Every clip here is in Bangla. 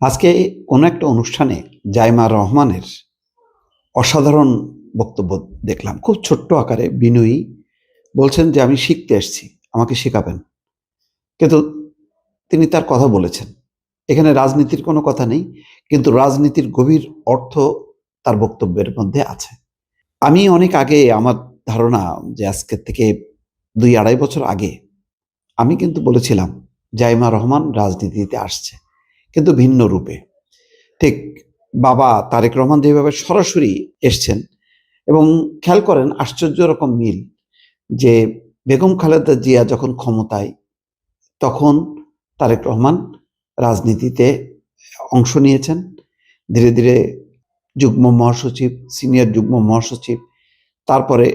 আজকে কোনো একটা অনুষ্ঠানে জাইমা রহমানের অসাধারণ বক্তব্য দেখলাম। খুব ছোট্ট আকারে বিনয়ী বলছেন যে, "আমি শিখতে এসেছি, আমাকে শেখাবেন।" কিন্তু তিনি তার কথা বলেছেন। এখানে রাজনীতির কোনো কথা নেই, কিন্তু রাজনীতির গভীর অর্থ তার বক্তব্যের মধ্যে আছে। আমি অনেক আগে আমার ধারণা যে আজকের থেকে ২-২.৫ বছর আগে আমি কিন্তু বলেছিলাম, জাইমা রহমান রাজনীতিতে আসছে, কিন্তু ভিন্ন রূপে। ঠিক বাবা তারেক রহমান যেভাবে সরাসরি এসছেন এবং খেয়াল করেন আশ্চর্য রকম মিল যে বেগম খালেদা জিয়া যখন ক্ষমতায় তখন তারেক রহমান রাজনীতিতে অংশ নিয়েছেন। ধীরে ধীরে যুগ্ম মহাসচিব, সিনিয়র যুগ্ম মহাসচিব, তারপরে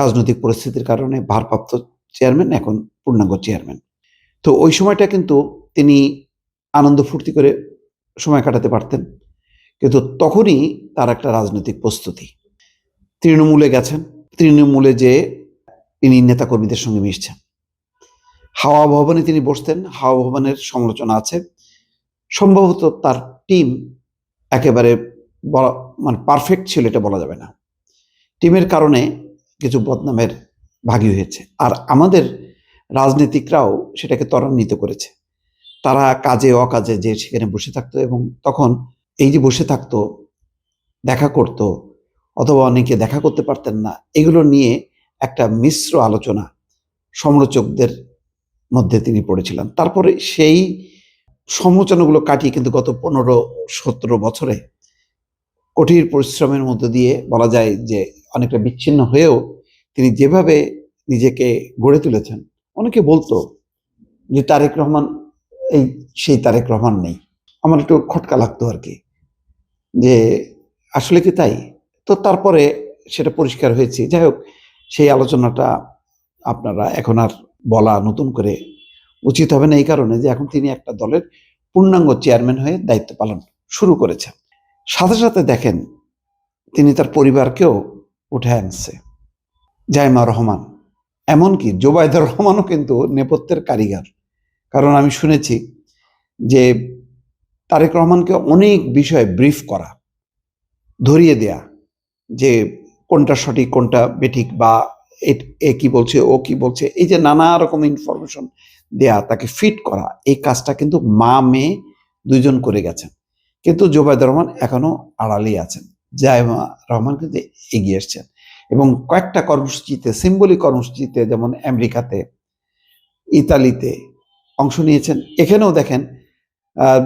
রাজনৈতিক পরিস্থিতির কারণে ভারপ্রাপ্ত চেয়ারম্যান, এখন পূর্ণাঙ্গ চেয়ারম্যান। তো ওই সময়টা কিন্তু তিনি আনন্দ ফুর্তি করে সময় কাটাতে পারতেন, কিন্তু তখনই তার একটা রাজনৈতিক প্রস্তুতি। তৃণমূলে গেছেন, তৃণমূলে যে তিনি নেতাকর্মীদের সঙ্গে মিশছেন। হাওয়া ভবনে তিনি বসতেন, হাওয়া ভবনের সমালোচনা আছে। সম্ভবত তার টিম একেবারে মানে পারফেক্ট ছিল এটা বলা যাবে না। টিমের কারণে কিছু বদনামের ভাগী হয়েছে, আর আমাদের রাজনীতিকরাও সেটাকে ত্বরান্বিত করেছে। তারা কাজে অকাজে যে সেখানে বসে থাকতো, এবং তখন এই যে বসে থাকতো, দেখা করত, অথবা অনেকে দেখা করতে পারতেন না, এগুলো নিয়ে একটা মিশ্র আলোচনা সমালোচকদের মধ্যে তিনি পড়েছিলেন। তারপরে সেই সমালোচনাগুলো কাটিয়ে কিন্তু গত 15-17 বছরে কঠিন পরিশ্রমের মধ্য দিয়ে বলা যায় যে অনেকটা বিচ্ছিন্ন হয়েও তিনি যেভাবে নিজেকে গড়ে তুলেছেন, অনেকে বলতো যে তারেক রহমান সেই তারেক রহমান নেই। আমার একটু খটকা লাগতো আর কি, যে আসলে কি তাই? তো তারপরে সেটা পরিষ্কার হয়েছে। যাই হোক, সেই আলোচনাটা আপনারা এখন আর বলা নতুন করে উচিত হবে না, এই কারণে যে এখন তিনি একটা দলের পূর্ণাঙ্গ চেয়ারম্যান হয়ে দায়িত্ব পালন শুরু করেছেন। সাথে সাথে দেখেন তিনি তার পরিবারকেও উঠে আনছে। জাইমা রহমান, এমনকি জোবায়দা রহমানও কিন্তু নেপথ্যের কারিগর। কারণ আমি শুনেছি যে তারেক রহমানকে অনেক বিষয়ে ব্রিফ করা, ধরিয়ে দেয়া যে কোনটা সঠিক কোনটা বেঠিক, বা এ কি বলছে ও কি বলছে, এই যে নানা রকম ইনফরমেশন দেয়া, তাকে ফিট করা, এই কাজটা কিন্তু মা মেয়ে দুইজন করে গেছেন। কিন্তু জোবায়দা রহমান এখনো আড়ালেই আছেন, জাইমা রহমান কিন্তু এগিয়ে এসছেন এবং কয়েকটা কর্মসূচিতে, সিম্বলিক কর্মসূচিতে, যেমন আমেরিকাতে, ইতালিতে অংশ নিয়েছেন। এখানেও দেখেন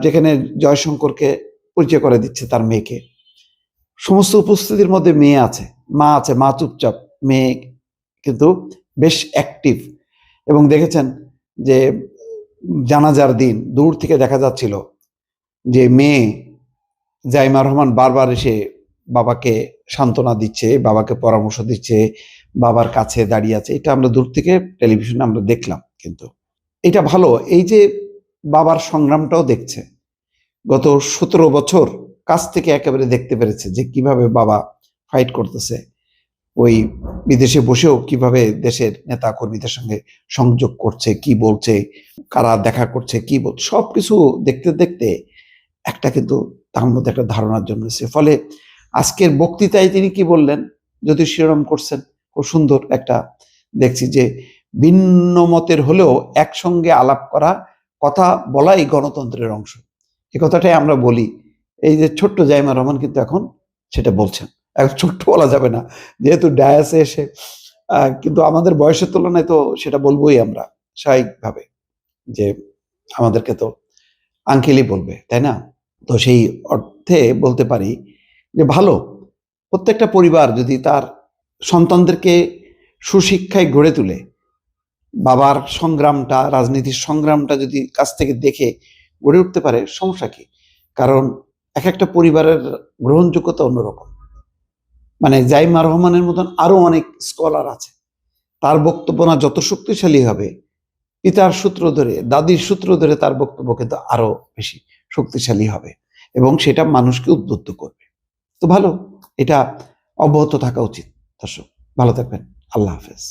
যেখানে জয়শঙ্করকে পরিচয় করে দিচ্ছে তার মেয়েকে, সমস্ত উপস্থিতির মধ্যে মেয়ে আছে, মা চুপচাপ, মেয়ে কিন্তু বেশ অ্যাক্টিভ। এবং দেখেছেন যে জানাজার দিন দূর থেকে দেখা যাচ্ছিল যে মেয়ে জাইমা রহমান বারবার এসে বাবাকে সান্ত্বনা দিচ্ছে, বাবাকে পরামর্শ দিচ্ছে, বাবার কাছে দাঁড়িয়ে আছে। এটা আমরা দূর থেকে টেলিভিশনে আমরা দেখলাম, কিন্তু এটা ভালো। এই যে বাবার সংগ্রামটাও দেখছে, গত 17 বছর কাছ থেকে একেবারে দেখতে পেরেছে যে কিভাবে বাবা ফাইট করতেছে, ওই বিদেশে বসেও কিভাবে দেশের নেতা কর্মীদের সঙ্গে সংযোগ করছে, কি বলছে, কারা দেখা করছে, কি বলছে, সবকিছু দেখতে দেখতে একটা কিন্তু তার মধ্যে একটা ধারণার জন্মেছে। ফলে আজকের বক্তৃতায় তিনি কি বললেন, যদি শিরোনাম করছেন, খুব সুন্দর একটা দেখছি যে ভিন্ন মতের হলেও একসঙ্গে আলাপ করা, কথা বলাই গণতন্ত্রের অংশ। এ কথাটাই আমরা বলি। এই যে ছোট্ট জাইমা রহমান কিন্তু এখন সেটা বলছেন। এখন ছোট্ট বলা যাবে না, যেহেতু ডায়াসে এসে, কিন্তু আমাদের বয়সের তুলনায় তো সেটা বলবোই আমরা স্বাভাবিকভাবে, যে আমাদেরকে তো আঙ্কেলই বলবে, তাই না? তো সেই অর্থে বলতে পারি যে ভালো, প্রত্যেকটা পরিবার যদি তার সন্তানদেরকে সুশিক্ষায় গড়ে তুলে, বাবার সংগ্রামটা, রাজনীতির সংগ্রামটা যদি কাছ থেকে দেখে গড়ে উঠতে পারে, সমস্যা কি? কারণ এক একটা পরিবারের গ্রহণযোগ্যতা অন্যরকম। মানে জাইমা রহমানের মতন আরো অনেক স্কলার আছে, তার বক্তব্য না যত শক্তিশালী হবে, পিতার সূত্র ধরে, দাদির সূত্র ধরে তার বক্তব্য কিন্তু আরো বেশি শক্তিশালী হবে, এবং সেটা মানুষকে উদ্বুদ্ধ করবে। তো ভালো, এটা অব্যাহত থাকা উচিত। দর্শক, ভালো থাকবেন। আল্লাহ হাফেজ।